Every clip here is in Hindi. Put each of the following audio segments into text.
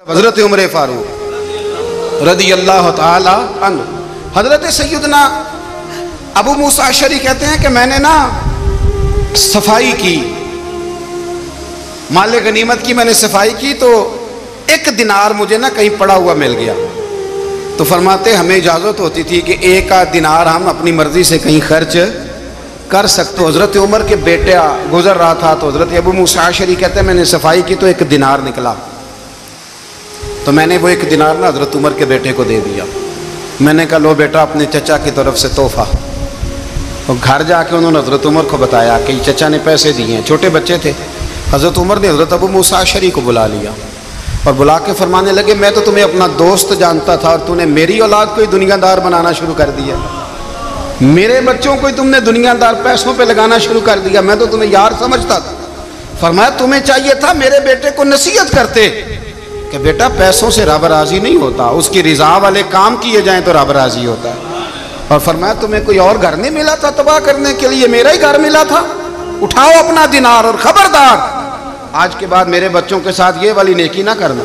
हज़रत उमर फारूक रदी अल्लाह ताला अन्हु, हज़रत सैयदना अबू मूसा अशरी कहते हैं कि मैंने ना सफाई की, माले गनीमत की मैंने सफाई की तो एक दिनार मुझे ना कहीं पड़ा हुआ मिल गया। तो फरमाते हमें इजाज़त होती थी कि एक आध दिनार हम अपनी मर्ज़ी से कहीं खर्च कर सकते। तो हज़रत उमर के बेटा गुजर रहा था तो हज़रत अबू मूसा अशरी कहते हैं मैंने सफाई की तो एक दिनार निकला, तो मैंने वो एक दिनार ना हज़रत उमर के बेटे को दे दिया। मैंने कहा लो बेटा अपने चचा की तरफ से तोहफा। और घर जाके उन्होंने हज़रत उमर को बताया कि चचा ने पैसे दिए हैं, छोटे बच्चे थे। हज़रत उमर ने हज़रत अबू मूसा अशरी को बुला लिया और बुला के फरमाने लगे मैं तो तुम्हें अपना दोस्त जानता था और तूने मेरी औलाद को ही दुनियादार बनाना शुरू कर दिया, मेरे बच्चों को ही तुमने दुनियादार पैसों पे लगाना शुरू कर दिया, मैं तो तुम्हें यार समझता था। फरमाया तुम्हें चाहिए था मेरे बेटे को नसीहत करते कि बेटा पैसों से रब राजी नहीं होता, उसकी रिजा वाले काम किए जाएं तो रब राजी होता है। और फरमाया तुम्हें कोई और घर नहीं मिला था तबाह करने के लिए, मेरा ही घर मिला था, उठाओ अपना दिनार और खबरदार आज के बाद मेरे बच्चों के साथ ये वाली नेकी ना करना।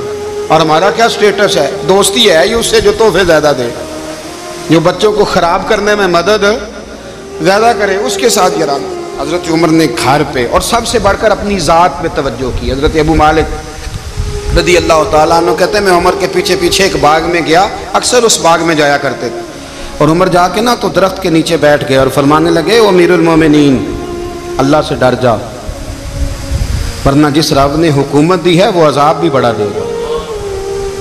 और हमारा क्या स्टेटस है, दोस्ती है ये उससे जो तोहफे ज्यादा दे, जो बच्चों को खराब करने में मदद ज्यादा करे उसके साथ ये रहना। हजरत उमर ने घर पे और सबसे बढ़कर अपनी जात पे तवज्जो की। हजरत अबू मालिक रदी अल्लाह ताला अन्हु कहते हैं मैं उमर के पीछे पीछे एक बाग में गया, अक्सर उस बाग में जाया करते थे। और उमर जाके ना तो दरख्त के नीचे बैठ गए और फरमाने लगे ओ अमीरुल मोमिनीन अल्लाह से डर जा, वरना जिस रब ने हुकूमत दी है वो अजाब भी बड़ा देगा,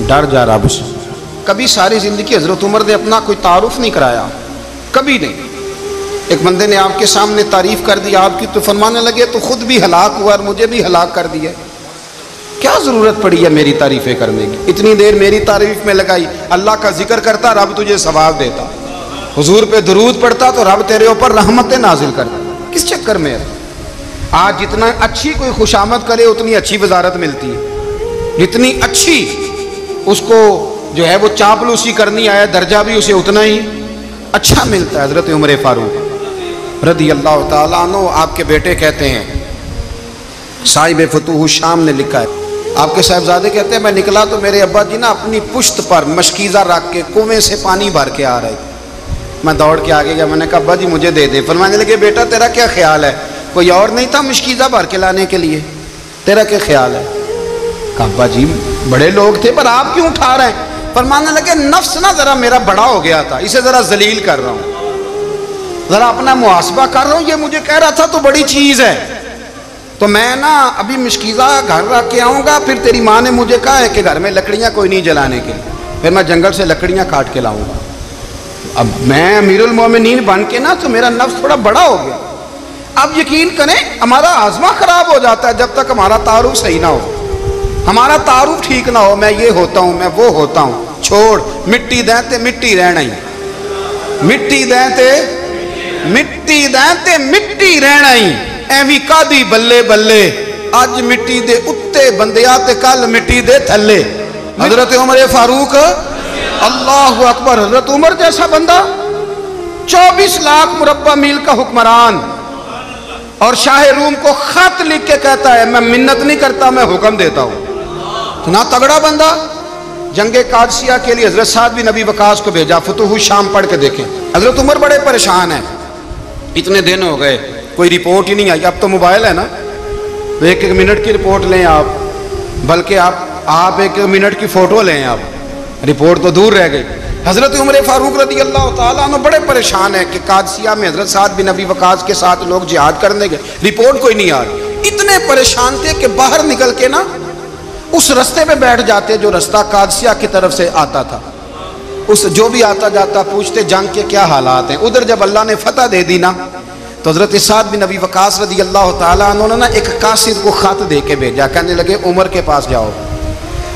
डर जा रब से। कभी सारी जिंदगी हजरत उमर ने अपना कोई तारुफ नहीं कराया, कभी नहीं। एक बंदे ने आपके सामने तारीफ कर दी आपकी तो फरमाने लगे तो खुद भी हलाक हुआ और मुझे भी हलाक कर दिया, क्या जरूरत पड़ी है मेरी तारीफें करने की, इतनी देर मेरी तारीफ में लगाई, अल्लाह का जिक्र करता रब तुझे सवाब देता, हुजूर पे दुरूद पढ़ता तो रब तेरे ऊपर रहमतें नाजिल करता, किस चक्कर में है? आज जितना अच्छी कोई खुशामद करे उतनी अच्छी वजारत मिलती है, जितनी अच्छी उसको जो है वो चापलूसी करनी आया दर्जा भी उसे उतना ही अच्छा मिलता है। हजरत उमर फारूक रदी अल्लाह ताला अन्हु आपके बेटे कहते हैं, साहिब फतूह शाम ने लिखा है, आपके साहबजादे कहते हैं मैं निकला तो मेरे अब्बा जी ना अपनी पुश्त पर मशकीज़ा रख के कुएं से पानी भर के आ रहे थे। मैं दौड़ के आगे गया, मैंने कहा अब्बा जी मुझे दे दे। फरमाने लगे बेटा तेरा क्या ख्याल है, कोई और नहीं था मशकीज़ा भर के लाने के लिए, तेरा क्या ख्याल है? कहा अब्बा जी बड़े लोग थे पर आप क्यों उठा रहे हैं? फरमाने लगे नफ्स ना जरा मेरा बड़ा हो गया था, इसे जरा जलील कर रहा हूँ, जरा अपना मुहासबा कर रहा हूँ, ये मुझे कह रहा था तो बड़ी चीज़ है, तो मैं ना अभी मशकीज़ा घर रख के आऊँगा, फिर तेरी माँ ने मुझे कहा है कि घर में लकड़ियाँ कोई नहीं जलाने के लिए, फिर मैं जंगल से लकड़ियाँ काट के लाऊँगा। अब मैं अमीरुल मोमिनीन बन के ना तो मेरा नफ्स थोड़ा बड़ा हो गया। अब यकीन करें हमारा आज़मा खराब हो जाता है जब तक हमारा तारुफ सही ना हो, हमारा तारुफ ठीक ना हो, मैं ये होता हूँ मैं वो होता हूँ, छोड़ मिट्टी दें ते मिट्टी रहना ही, मिट्टी दें ते मिट्टी दें ते मिट्टी रहना ही, एवी कादी बल्ले बल्ले अज मिट्टी दे उत्ते बंदिया ते कल मिट्टी दे थल्ले। हजरत उमर फारूक अल्लाह अकबर, हजरत उमर जैसा बंदा 24 लाख मुरब्बा मील का हुक्मरान और शाह रूम को खत लिख के कहता है मैं मिन्नत नहीं करता मैं हुक्म देता हूं, इतना तगड़ा बंदा। जंगे कादसिया के लिए हजरत साद बिन नबी वकास को भेजा, फतूह शाम पढ़ के देखें। हजरत उमर बड़े परेशान हैं, इतने दिन हो गए कोई रिपोर्ट ही नहीं आई। अब तो मोबाइल है ना, तो एक एक मिनट की रिपोर्ट लें आप, बल्कि आप एक मिनट की फोटो लें आप, रिपोर्ट तो दूर रह गई। हजरत उमर फारूक रदी अल्लाह ताला अन्हु बड़े परेशान है कि कादसिया में हजरत साद बिन नबी वकास के साथ लोग जिहाद करने गए, रिपोर्ट कोई नहीं आ रही। इतने परेशान थे कि बाहर निकल के ना उस रास्ते पे बैठ जाते जो रास्ता कादसिया की तरफ से आता था, उस जो भी आता जाता पूछते जंग के क्या हालात हैं। उधर जब अल्लाह ने फतह दे दी ना तो हजरत साद बिन नबी वकास रदी अल्लाह ताला अन्हु ने ना एक कासिद को खत दे के भेजा, कहने लगे उमर के पास जाओ,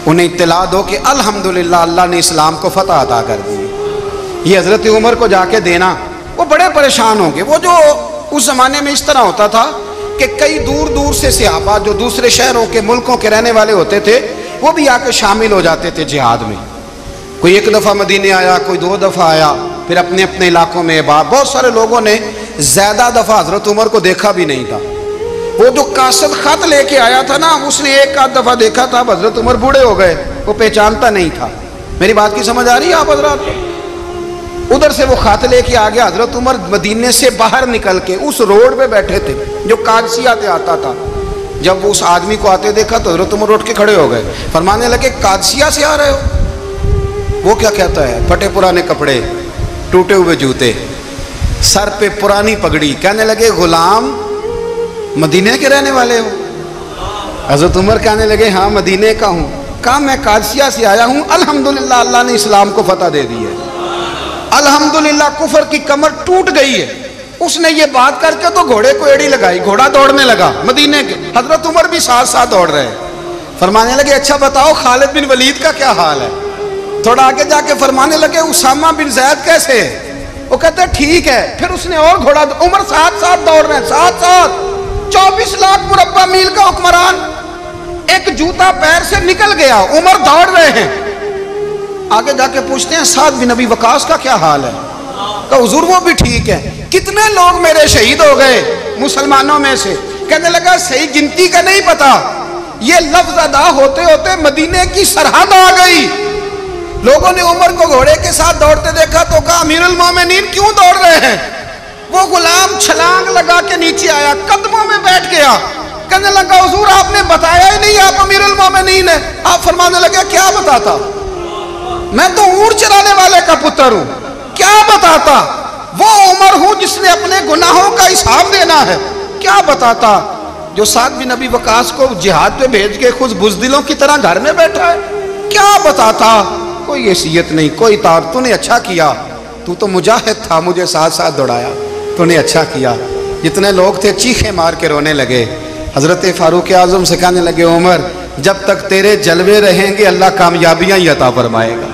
उन्हें इत्तला दो कि अल्हम्दुलिल्लाह अल्लाह ने इस्लाम को फतह अता कर दी। ये हजरत उमर को जाके देना, वो बड़े परेशान होंगे। वो जो उस जमाने में इस तरह होता था कि कई दूर दूर से सहाबा जो दूसरे शहरों के मुल्कों के रहने वाले होते थे वो भी आके शामिल हो जाते थे जिहाद में। कोई एक दफ़ा मदीने आया, कोई 2 दफ़ा आया, फिर अपने अपने इलाकों में बहुत सारे लोगों ने ज्यादा दफ़ा हजरत उमर को देखा भी नहीं था। वो जो कासद खत लेके आया था ना, उसने एक आध दफा देखा था, हजरत उमर बूढ़े हो गए, वो पहचानता नहीं था। मेरी बात की समझ आ रही है आप हजरात? उधर से वो खत लेके आ गया। हजरत उमर मदीने से बाहर निकल के उस रोड पे बैठे थे जो कादसिया से आता था। जब वो उस आदमी को आते देखा तो हजरत उमर उठ के खड़े हो गए, फरमाने लगे कादसिया से आ रहे हो? वो क्या कहता है? फटे पुराने कपड़े, टूटे हुए जूते, सर पे पुरानी पगड़ी। कहने लगे गुलाम मदीने के रहने वाले हो? हजरत उमर कहने लगे हाँ मदीने का हूँ। कहा मैं कादसिया से आया हूँ, अल्हम्दुलिल्लाह अल्लाह ने इस्लाम को फतह दे दी है, अल्हम्दुलिल्लाह कुफर की कमर टूट गई है। उसने ये बात करके तो घोड़े को एड़ी लगाई, घोड़ा दौड़ने लगा मदीने के। हजरत उमर भी साथ साथ दौड़ रहे। फरमाने लगे अच्छा बताओ खालिद बिन वलीद का क्या हाल है? थोड़ा आगे जाके फरमाने लगे उसामा बिन जैद कैसे है? वो कहते ठीक है। फिर उसने और घोड़ा, उमर साथ साथ दौड़ रहे हैं, साथ साथ। 24 लाख मुरब्बा मील का हुक्मरान, एक जूता पैर से निकल गया, उमर दौड़ रहे हैं। आगे जाके पूछते हैं साद बिन नबी वकास का क्या हाल है? तो हुजूर वो भी ठीक है। कितने लोग मेरे शहीद हो गए मुसलमानों में से? कहने लगा सही गिनती का नहीं पता, ये लफ्ज अदा होते होते मदीने की सरहद आ गई। लोगों ने उमर को घोड़े के साथ दौड़ते देखा तो कहा अमीरुल मोमिनीन क्यों दौड़ रहे हैं? वो गुलाम छलांग लगा के नीचे आया, कदमों में बैठ गया। कहने लगा हुजूर आपने बताया ही नहीं आप अमीरुल मोमिनीन है। आप फरमाने लगे क्या बताता? मैं तो ऊंट चराने वाले का पुत्र हूं, क्या बताता? वो उमर हूं जिसने अपने गुनाहों का हिसाब देना है, क्या बताता? जो साद बिन नबी वकास को जिहाद पे भेज के खुद बुज़दिलों की तरह घर में बैठा है, क्या बताता? कोई हैसियत नहीं, कोई तार। तूने अच्छा किया, तू तो मुजाहिद था, मुझे साथ साथ दौड़ाया, तूने अच्छा किया। जितने लोग थे चीखे मार के रोने लगे। हजरत फारूक आजम से कहने लगे उमर जब तक तेरे जलवे रहेंगे अल्लाह कामयाबियां ही अता फरमाएगा।